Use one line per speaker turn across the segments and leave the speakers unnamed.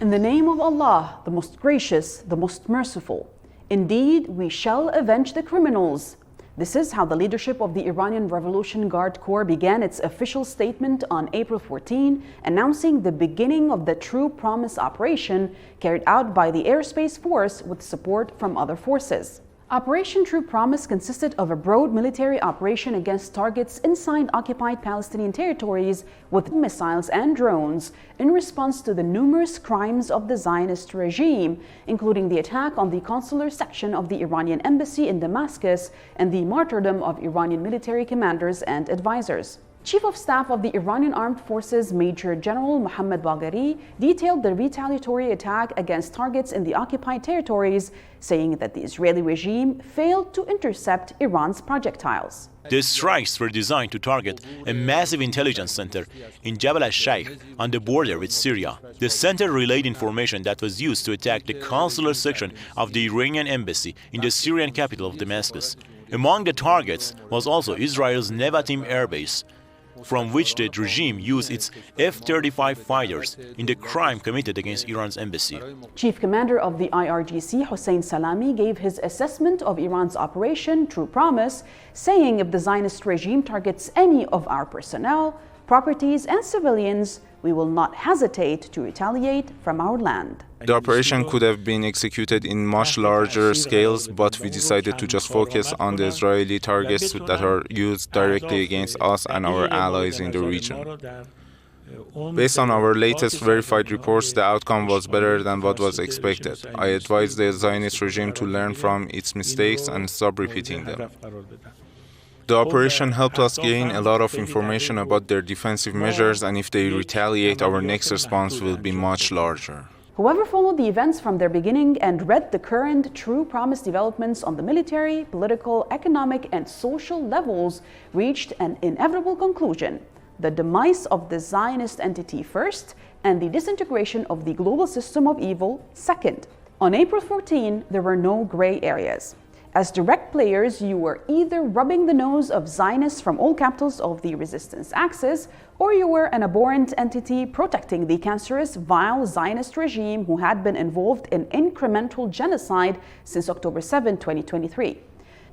In the name of Allah, the most gracious, the most merciful. Indeed, we shall avenge the criminals. This is how the leadership of the Iranian Revolution Guard Corps began its official statement on April 14, announcing the beginning of the True Promise operation carried out by the Airspace Force with support from other forces. Operation True Promise consisted of a broad military operation against targets inside occupied Palestinian territories with missiles and drones in response to the numerous crimes of the Zionist regime, including the attack on the consular section of the Iranian embassy in Damascus and the martyrdom of Iranian military commanders and advisors. Chief of Staff of the Iranian Armed Forces Major General Mohammad Bagheri detailed the retaliatory attack against targets in the occupied territories, saying that the Israeli regime failed to intercept Iran's projectiles.
The strikes were designed to target a massive intelligence center in Jabal al-Sheikh on the border with Syria. The center relayed information that was used to attack the consular section of the Iranian embassy in the Syrian capital of Damascus. Among the targets was also Israel's Nevatim air base, from which the regime used its F-35 fighters in the crime committed against Iran's embassy.
Chief Commander of the IRGC, Hossein Salami, gave his assessment of Iran's operation True Promise, saying if the Zionist regime targets any of our personnel, properties, and civilians, we will not hesitate to retaliate from our land.
The operation could have been executed in much larger scales, but we decided to just focus on the Israeli targets that are used directly against us and our allies in the region. Based on our latest verified reports, the outcome was better than what was expected. I advise the Zionist regime to learn from its mistakes and stop repeating them. The operation helped us gain a lot of information about their defensive measures, and if they retaliate, our next response will be much larger.
Whoever followed the events from their beginning and read the current True Promise developments on the military, political, economic, and social levels reached an inevitable conclusion: the demise of the Zionist entity first, and the disintegration of the global system of evil second. On April 14, there were no gray areas. As direct players, you were either rubbing the nose of Zionists from all capitals of the resistance axis, or you were an abhorrent entity protecting the cancerous, vile Zionist regime who had been involved in incremental genocide since October 7, 2023.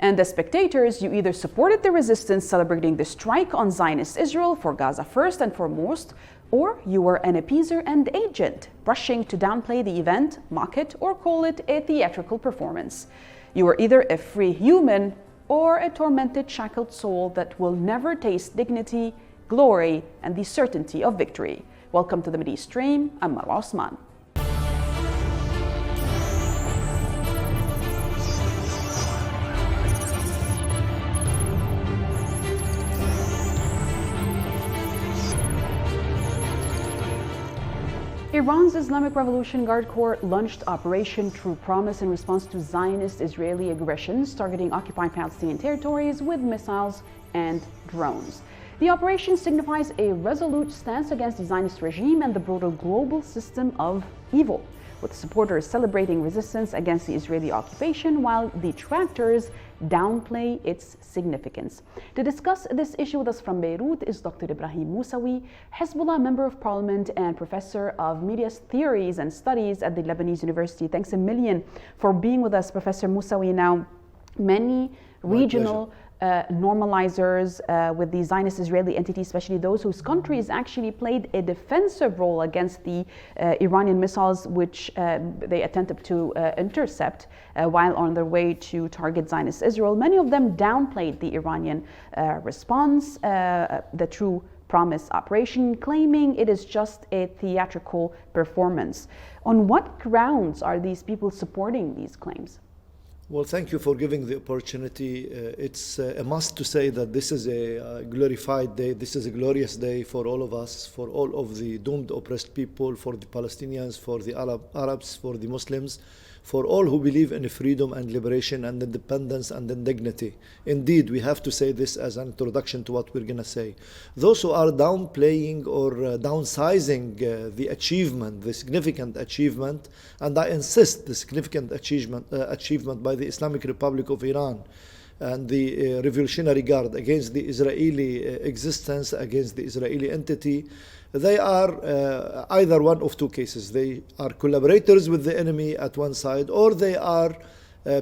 And as spectators, you either supported the resistance celebrating the strike on Zionist Israel for Gaza first and foremost, or you were an appeaser and agent, rushing to downplay the event, mock it, or call it a theatrical performance. You are either a free human or a tormented, shackled soul that will never taste dignity, glory, and the certainty of victory. Welcome to the Mideast Stream. I'm Marwa Osman. Iran's Islamic Revolution Guard Corps launched Operation True Promise in response to Zionist Israeli aggressions targeting occupied Palestinian territories with missiles and drones. The operation signifies a resolute stance against the Zionist regime and the broader global system of evil, with supporters celebrating resistance against the Israeli occupation while detractors downplay its significance. To discuss this issue with us from Beirut is Dr. Ibrahim Moussawi, Hezbollah Member of Parliament and Professor of Media Theories and Studies at the Lebanese University. Thanks a million for being with us, Professor Moussawi. Now, many regional normalizers with the Zionist Israeli entity, especially those whose countries actually played a defensive role against the Iranian missiles which they attempted to intercept while on their way to target Zionist Israel. Many of them downplayed the Iranian response, the True Promise operation, claiming it is just a theatrical performance. On what grounds are these people supporting these claims?
Well, thank you for giving the opportunity. It's a must to say that this is a glorified day. This is a glorious day for all of us, for all of the doomed, oppressed people, for the Palestinians, for the Arabs, for the Muslims, for all who believe in freedom and liberation and independence and in dignity. Indeed, we have to say this as an introduction to what we're going to say. Those who are downplaying or downsizing the achievement, the significant achievement, and I insist the significant achievement by the Islamic Republic of Iran and the Revolutionary Guard against the Israeli existence, against the Israeli entity, they are either one of two cases. They are collaborators with the enemy at one side, or they are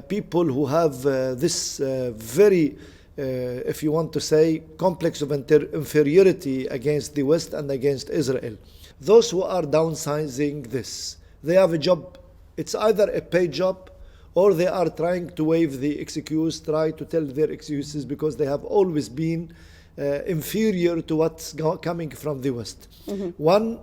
people who have this very, if you want to say, complex of inferiority against the West and against Israel. Those who are downsizing this, they have a job. It's either a paid job, or they are trying to waive the excuse, try to tell their excuses because they have always been inferior to what's coming from the West. One,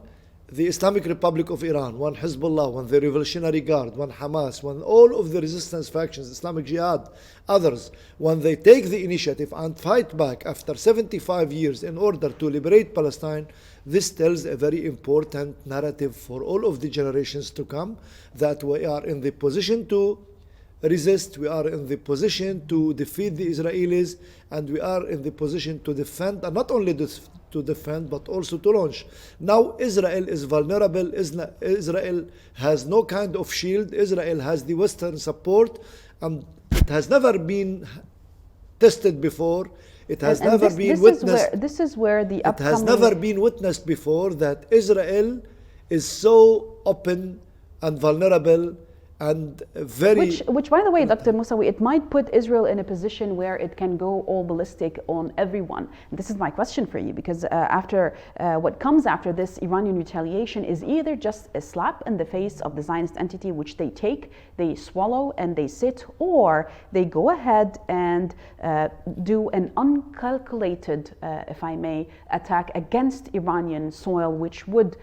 the Islamic Republic of Iran, one Hezbollah, one the Revolutionary Guard, one Hamas, one all of the resistance factions, Islamic Jihad, others, when they take the initiative and fight back after 75 years in order to liberate Palestine, this tells a very important narrative for all of the generations to come, that we are in the position to resist, we are in the position to defeat the Israelis, and we are in the position to defend, and not only to defend, but also to launch. Now Israel is vulnerable, Israel has no kind of shield, Israel has the Western support, and it has never been tested before. It has never been witnessed.
This is where the upcoming...
It has never been witnessed before that Israel is so open and vulnerable and very...
Which, by the way, Dr. Moussawi, it might put Israel in a position where it can go all ballistic on everyone. And this is my question for you, because what comes after this Iranian retaliation is either just a slap in the face of the Zionist entity, which they take, they swallow, and they sit, or they go ahead and do an uncalculated, if I may, attack against Iranian soil, which would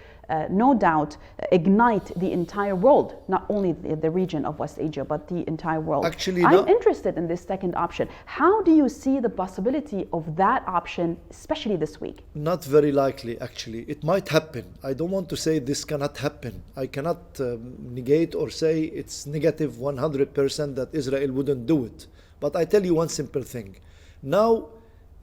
no doubt ignite the entire world, not only the region of West Asia, but the entire world.
Actually,
I'm interested in this second option. How do you see the possibility of that option, especially this week?
Not very likely, actually. It might happen. I don't want to say this cannot happen. I cannot negate or say it's negative 100% that Israel wouldn't do it. But I tell you one simple thing. Now,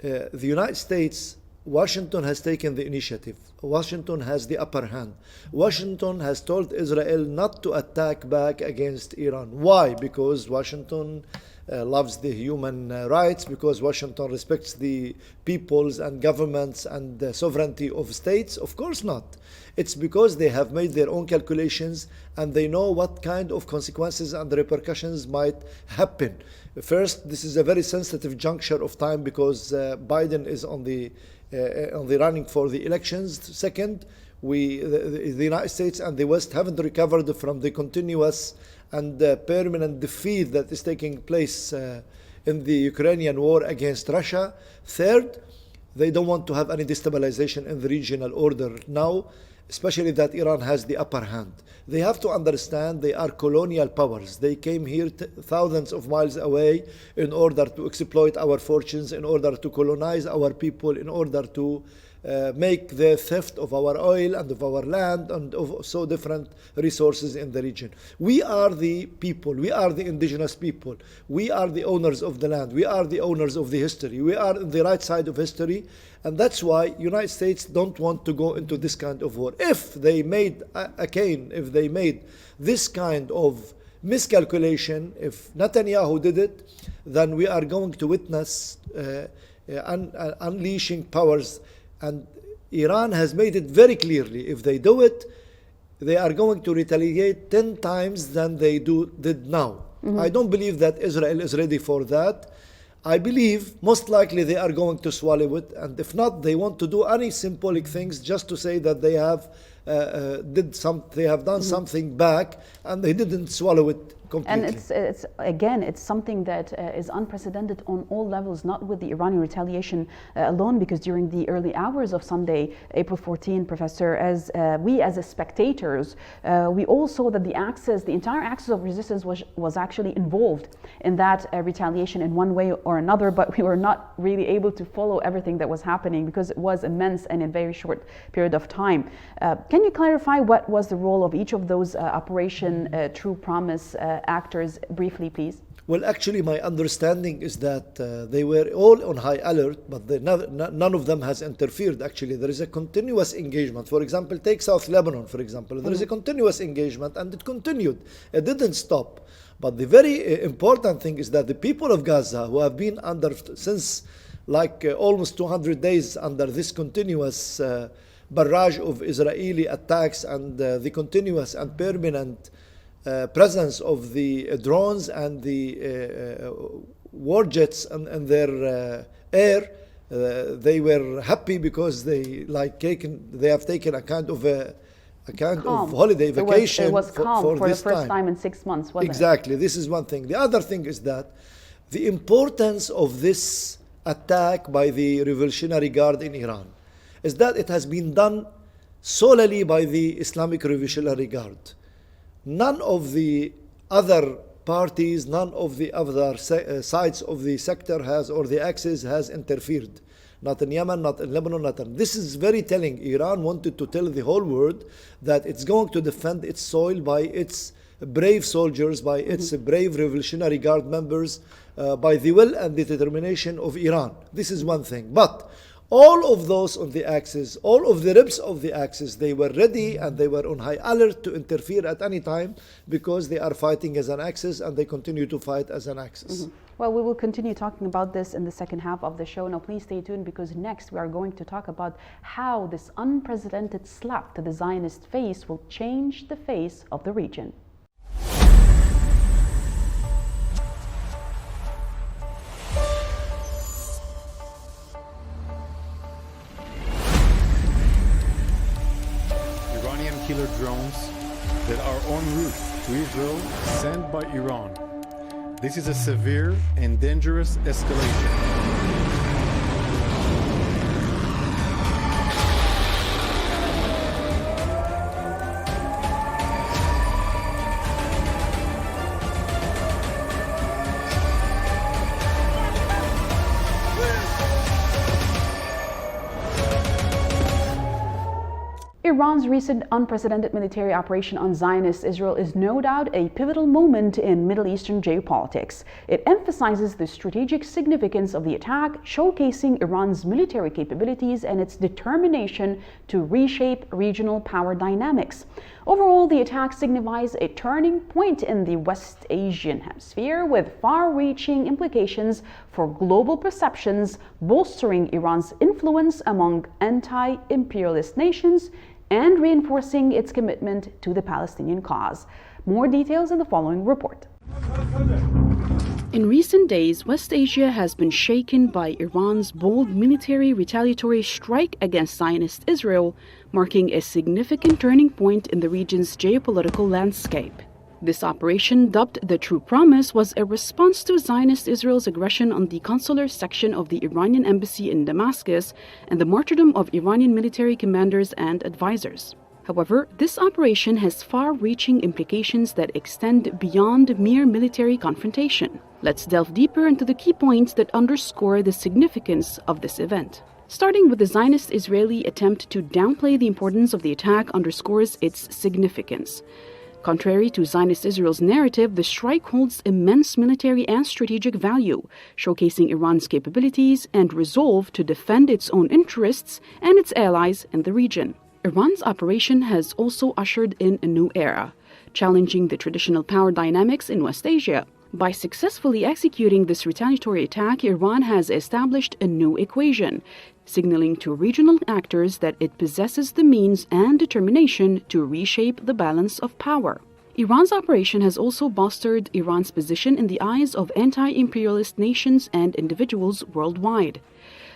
the United States, Washington has taken the initiative. Washington has the upper hand. Washington has told Israel not to attack back against Iran. Why? Because Washington loves the human rights, because Washington respects the peoples and governments and the sovereignty of states? Of course not. It's because they have made their own calculations and they know what kind of consequences and repercussions might happen. First, this is a very sensitive juncture of time because Biden is on the running for the elections. Second, the United States and the West haven't recovered from the continuous and permanent defeat that is taking place in the Ukrainian war against Russia. Third, they don't want to have any destabilization in the regional order now, especially that Iran has the upper hand. They have to understand they are colonial powers. They came here thousands of miles away in order to exploit our fortunes, in order to colonize our people, in order to make the theft of our oil and of our land and of so different resources in the region. We are the people, we are the indigenous people, we are the owners of the land, we are the owners of the history, we are on the right side of history, and that's why United States don't want to go into this kind of war. If they made if they made this kind of miscalculation, if Netanyahu did it, then we are going to witness unleashing powers. And Iran has made it very clearly, if they do it, they are going to retaliate 10 times than they did now. I don't believe that Israel is ready for that. I believe most likely they are going to swallow it, and if not, they want to do any symbolic things just to say that they have done something back, and they didn't swallow it completely.
And it's something that is unprecedented on all levels, not with the Iranian retaliation alone, because during the early hours of Sunday, April 14, Professor, as spectators, we all saw that the entire axis of resistance was actually involved in that retaliation in one way or another, but we were not really able to follow everything that was happening because it was immense and in a very short period of time. Can Can you clarify what was the role of each of those Operation True Promise actors briefly, please?
Well, actually, my understanding is that they were all on high alert, but none of them has interfered. Actually, there is a continuous engagement. For example, take South Lebanon, for example. There is a continuous engagement, and it continued. It didn't stop. But the very important thing is that the people of Gaza, who have been under, since almost 200 days under this continuous barrage of Israeli attacks and the continuous and permanent presence of the drones and the war jets and their air, they were happy because they have taken a kind of holiday vacation.
It was calm for the first time in 6 months, wasn't it?
Exactly. This is one thing. The other thing is that the importance of this attack by the Revolutionary Guard in Iran is that it has been done solely by the Islamic Revolutionary Guard. None of the other parties, none of the other sides of the sector or the axis has interfered. Not in Yemen, not in Lebanon, not in... This is very telling. Iran wanted to tell the whole world that it's going to defend its soil by its brave soldiers, by its brave Revolutionary Guard members, by the will and the determination of Iran. This is one thing. But all of those on the axis, all of the ribs of the axis, they were ready and they were on high alert to interfere at any time because they are fighting as an axis and they continue to fight as an axis.
Well, we will continue talking about this in the second half of the show. Now, please stay tuned because next we are going to talk about how this unprecedented slap to the Zionist face will change the face of the region.
Killer drones that are en route to Israel sent by Iran. This is a severe and dangerous escalation.
Iran's recent unprecedented military operation on Zionist Israel is no doubt a pivotal moment in Middle Eastern geopolitics. It emphasizes the strategic significance of the attack, showcasing Iran's military capabilities and its determination to reshape regional power dynamics. Overall, the attack signifies a turning point in the West Asian hemisphere with far-reaching implications for global perceptions, bolstering Iran's influence among anti-imperialist nations and reinforcing its commitment to the Palestinian cause. More details in the following report. In recent days, West Asia has been shaken by Iran's bold military retaliatory strike against Zionist Israel, marking a significant turning point in the region's geopolitical landscape. This operation, dubbed the True Promise, was a response to Zionist Israel's aggression on the consular section of the Iranian embassy in Damascus and the martyrdom of Iranian military commanders and advisors. However, this operation has far-reaching implications that extend beyond mere military confrontation. Let's delve deeper into the key points that underscore the significance of this event. Starting with the Zionist-Israeli attempt to downplay the importance of the attack underscores its significance. Contrary to Zionist Israel's narrative, the strike holds immense military and strategic value, showcasing Iran's capabilities and resolve to defend its own interests and its allies in the region. Iran's operation has also ushered in a new era, challenging the traditional power dynamics in West Asia. By successfully executing this retaliatory attack, Iran has established a new equation, signaling to regional actors that it possesses the means and determination to reshape the balance of power. Iran's operation has also bolstered Iran's position in the eyes of anti-imperialist nations and individuals worldwide.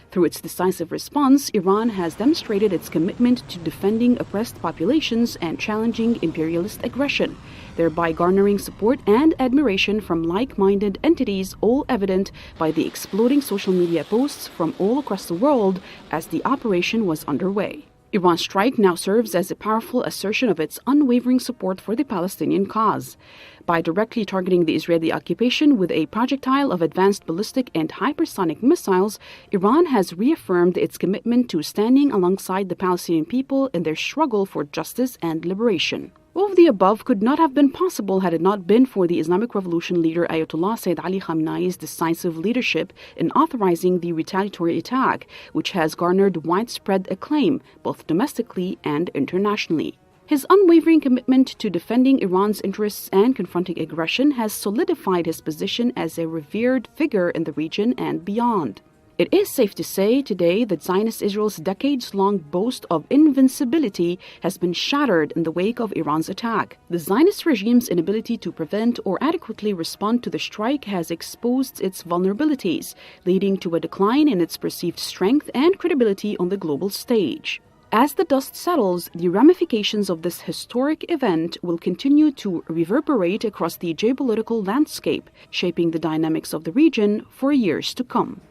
Through its decisive response, Iran has demonstrated its commitment to defending oppressed populations and challenging imperialist aggression, thereby garnering support and admiration from like-minded entities, all evident by the exploding social media posts from all across the world as the operation was underway. Iran's strike now serves as a powerful assertion of its unwavering support for the Palestinian cause. By directly targeting the Israeli occupation with a projectile of advanced ballistic and hypersonic missiles, Iran has reaffirmed its commitment to standing alongside the Palestinian people in their struggle for justice and liberation. All of the above could not have been possible had it not been for the Islamic Revolution leader Ayatollah Sayyid Ali Khamenei's decisive leadership in authorizing the retaliatory attack, which has garnered widespread acclaim both domestically and internationally. His unwavering commitment to defending Iran's interests and confronting aggression has solidified his position as a revered figure in the region and beyond. It is safe to say today that Zionist Israel's decades-long boast of invincibility has been shattered in the wake of Iran's attack. The Zionist regime's inability to prevent or adequately respond to the strike has exposed its vulnerabilities, leading to a decline in its perceived strength and credibility on the global stage. As the dust settles, the ramifications of this historic event will continue to reverberate across the geopolitical landscape, shaping the dynamics of the region for years to come.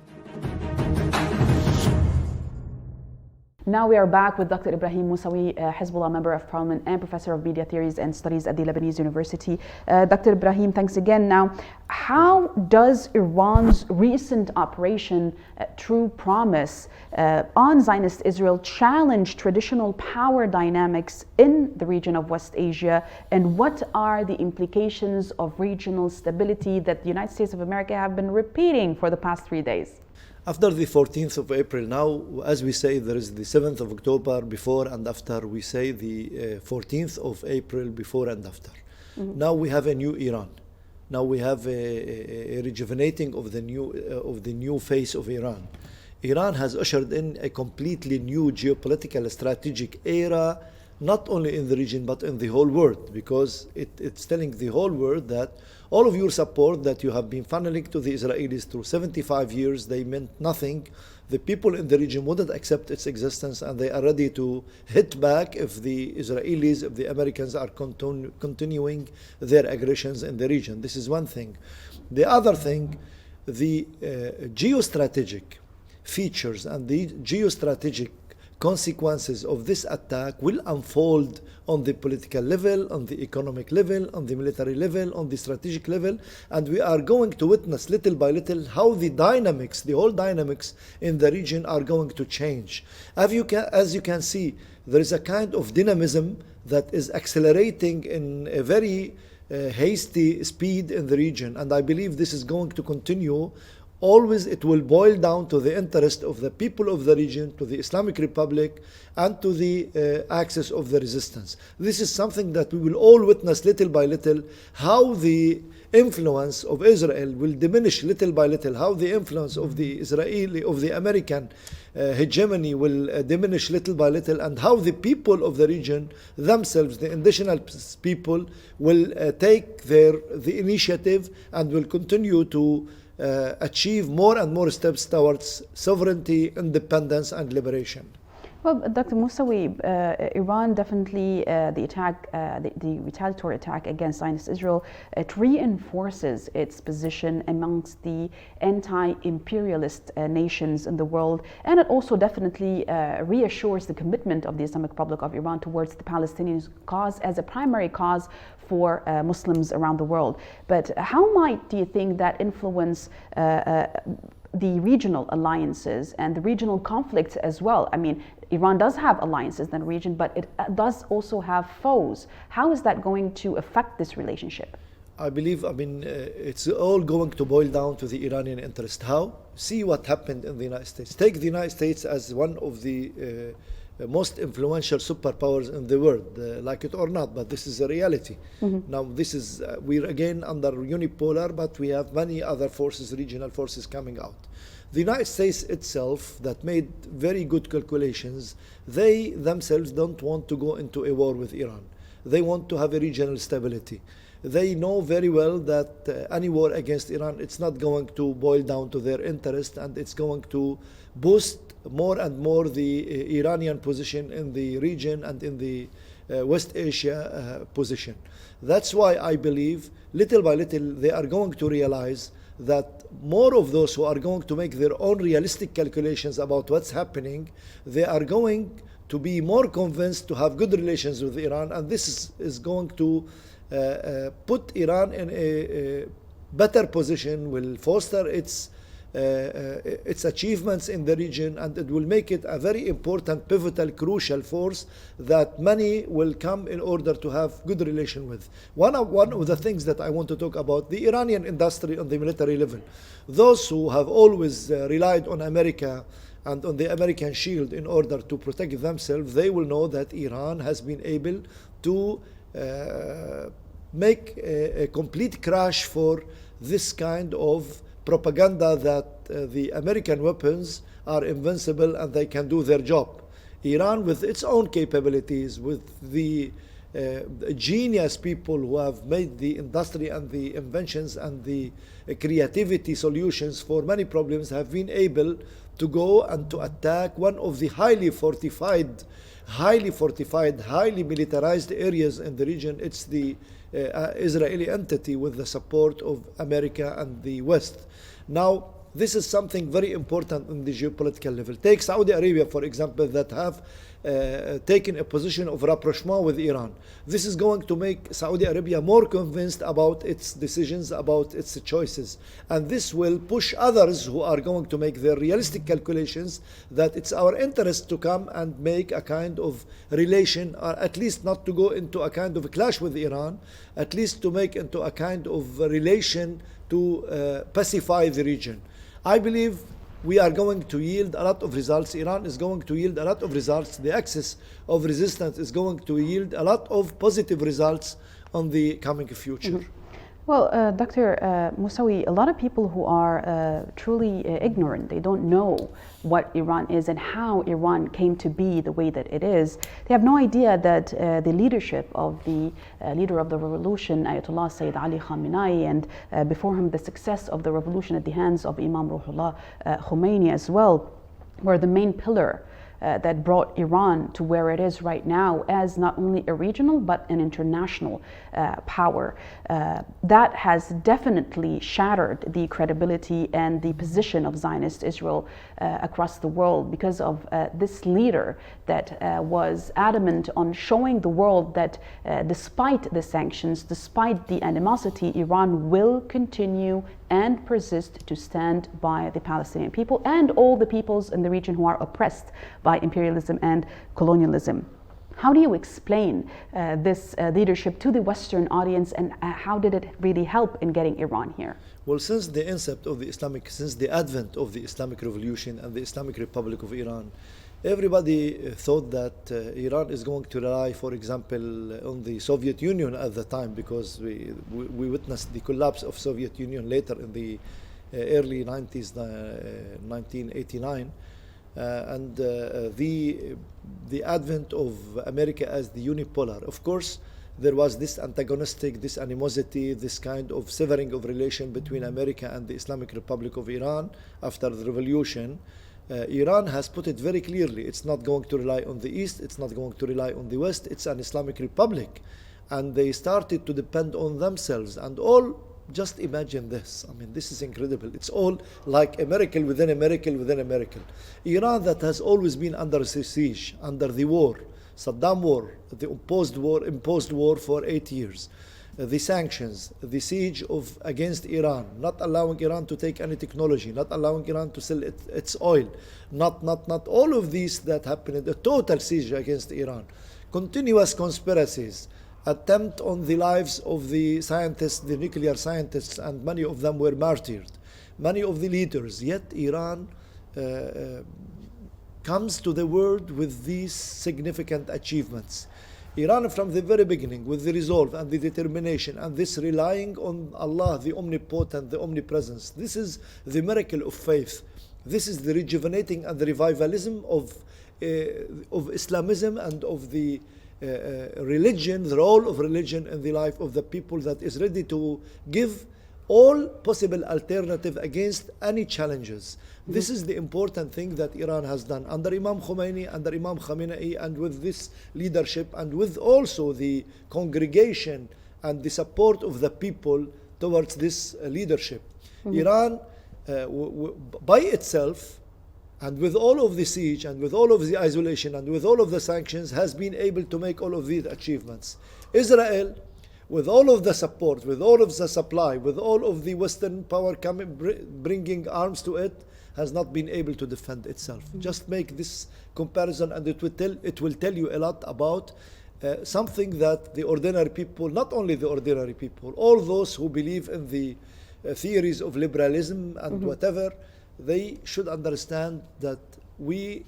Now we are back with Dr. Ibrahim Moussawi, Hezbollah Member of Parliament and Professor of Media Theories and Studies at the Lebanese University. Dr. Ibrahim, thanks again. Now, how does Iran's recent operation, True Promise, on Zionist Israel challenge traditional power dynamics in the region of West Asia? And what are the implications of regional stability that the United States of America have been repeating for the past 3 days?
After the 14th of April, now, as we say, there is the 7th of October before and after. We say the 14th of April before and after. Mm-hmm. Now we have a new Iran. Now we have a rejuvenating of the new face of Iran. Iran has ushered in a completely new geopolitical strategic era, not only in the region but in the whole world, because it's telling the whole world that all of your support that you have been funneling to the Israelis through 75 years, they meant nothing. The people in the region wouldn't accept its existence, and they are ready to hit back if the Israelis, if the Americans are continuing their aggressions in the region. This is one thing. The other thing, the geostrategic features and the geostrategic consequences of this attack will unfold on the political level, on the economic level, on the military level, on the strategic level, and we are going to witness little by little how the dynamics, the whole dynamics in the region are going to change. As you can see, there is a kind of dynamism that is accelerating in a very hasty speed in the region, and I believe this is going to continue. Always it will boil down to the interest of the people of the region, to the Islamic Republic, and to the axis of the resistance. This is something that we will all witness little by little, how the influence of Israel will diminish little by little, how the influence of the American hegemony will diminish little by little, and how the people of the region themselves, the indigenous people, will take the initiative and will continue to achieve more and more steps towards sovereignty, independence, and liberation.
Well, Dr. Moussawi, Iran definitely, the retaliatory attack against Zionist Israel, it reinforces its position amongst the anti-imperialist nations in the world, and it also definitely reassures the commitment of the Islamic Republic of Iran towards the Palestinian cause as a primary cause for Muslims around the world. But how might, do you think, that influence the regional alliances and the regional conflicts as well? I mean, Iran does have alliances in the region, but it does also have foes. How is that going to affect this relationship?
I believe, it's all going to boil down to the Iranian interest. How? See what happened in the United States. Take the United States as one of the most influential superpowers in the world, like it or not, but this is a reality. Mm-hmm. Now, this is, we're again under unipolar, but we have many other forces, regional forces coming out. The United States itself, that made very good calculations, they themselves don't want to go into a war with Iran. They want to have a regional stability. They know very well that any war against Iran, it's not going to boil down to their interest, and it's going to boost more and more the Iranian position in the region and in the West Asia position. That's why I believe little by little they are going to realize that more of those who are going to make their own realistic calculations about what's happening, they are going to be more convinced to have good relations with Iran, and this is going to put Iran in a better position, will foster its achievements in the region, and it will make it a very important, pivotal, crucial force that many will come in order to have good relation with. One of the things that I want to talk about, the Iranian industry on the military level. Those who have always relied on America and on the American shield in order to protect themselves, they will know that Iran has been able to make a complete crash for this kind of propaganda that the American weapons are invincible and they can do their job. Iran, with its own capabilities, with the genius people who have made the industry and the inventions and the creativity solutions for many problems, have been able to go and to attack one of the highly fortified, highly militarized areas in the region. It's the Israeli entity with the support of America and the West. Now, this is something very important in the geopolitical level. Take Saudi Arabia, for example, that have taken a position of rapprochement with Iran. This is going to make Saudi Arabia more convinced about its decisions, about its choices. And this will push others who are going to make their realistic calculations that it's our interest to come and make a kind of relation, or at least not to go into a kind of a clash with Iran, at least to make into a kind of relation to pacify the region. I believe we are going to yield a lot of results. Iran is going to yield a lot of results. The axis of resistance is going to yield a lot of positive results on the coming future.
Mm-hmm. Well, Dr. Moussaoui, a lot of people who are truly ignorant, they don't know what Iran is and how Iran came to be the way that it is. They have no idea that the leadership of the leader of the revolution, Ayatollah Sayyid Ali Khamenei, and before him the success of the revolution at the hands of Imam Ruhollah Khomeini as well, were the main pillar that brought Iran to where it is right now as not only a regional but an international power. That has definitely shattered the credibility and the position of Zionist Israel across the world because of this leader that was adamant on showing the world that despite the sanctions, despite the animosity, Iran will continue and persist to stand by the Palestinian people and all the peoples in the region who are oppressed by imperialism and colonialism. How do you explain this leadership to the Western audience, and how did it really help in getting Iran here?
Well, since the advent of the Islamic Revolution and the Islamic Republic of Iran, everybody thought that Iran is going to rely, for example, on the Soviet Union at the time, because we witnessed the collapse of Soviet Union later in the early 90s, 1989, and the advent of America as the unipolar. Of course, there was this antagonistic, this animosity, this kind of severing of relation between America and the Islamic Republic of Iran after the revolution. Iran has put it very clearly. It's not going to rely on the East. It's not going to rely on the West. It's an Islamic Republic. And they started to depend on themselves. And all, just imagine this. I mean, this is incredible. It's all like a miracle within a miracle within a miracle. Iran that has always been under siege, under the war, Saddam war, the imposed war for 8 years. The sanctions, the siege against Iran, not allowing Iran to take any technology, not allowing Iran to sell its oil, not all of these that happened, the total siege against Iran, continuous conspiracies, attempt on the lives of the scientists, the nuclear scientists, and many of them were martyred, many of the leaders, yet Iran comes to the world with these significant achievements. Iran from the very beginning, with the resolve and the determination and this relying on Allah, the omnipotent, the omnipresence. This is the miracle of faith. This is the rejuvenating and the revivalism of Islamism and of the religion, the role of religion in the life of the people that is ready to give all possible alternative against any challenges. This is the important thing that Iran has done under Imam Khomeini, under Imam Khamenei, and with this leadership, and with also the congregation and the support of the people towards this leadership. Iran, by itself, and with all of the siege and with all of the isolation and with all of the sanctions has been able to make all of these achievements. Israel, with all of the support, with all of the supply, with all of the Western power bringing arms to it, has not been able to defend itself. Just make this comparison and it will tell you a lot about something that the ordinary people, not only the ordinary people, all those who believe in the theories of liberalism and whatever, they should understand that we,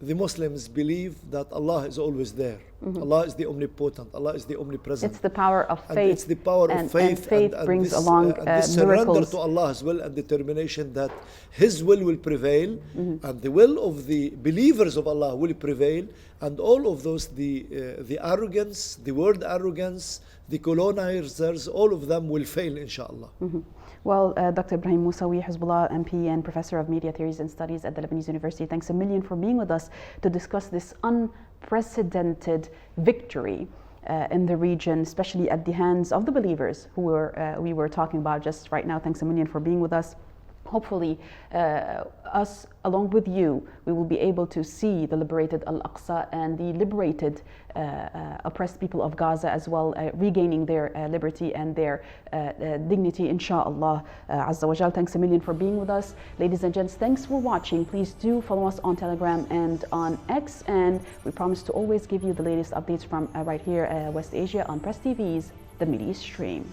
the Muslims, believe that Allah is always there. Allah is the omnipotent. Allah is the omnipresent.
It's the power of faith.
And it's the power of faith.
And faith brings
this,
along
this
miracles.
surrender to Allah's will and determination that His will prevail, and the will of the believers of Allah will prevail, and all of those, the arrogance, the word arrogance, the colonizers, all of them will fail, inshallah.
Well, Dr. Ibrahim Moussawi, Hezbollah MP and Professor of Media Theories and Studies at the Lebanese University, thanks a million for being with us to discuss this unprecedented victory in the region, especially at the hands of the believers who we were talking about just right now. Thanks a million for being with us. Hopefully, us, along with you, we will be able to see the liberated Al-Aqsa and the liberated oppressed people of Gaza as well, regaining their liberty and their dignity, inshallah, Azza wa Jal. Thanks a million for being with us. Ladies and gents, thanks for watching. Please do follow us on Telegram and on X, and we promise to always give you the latest updates from right here, West Asia, on Press TV's The Media Stream.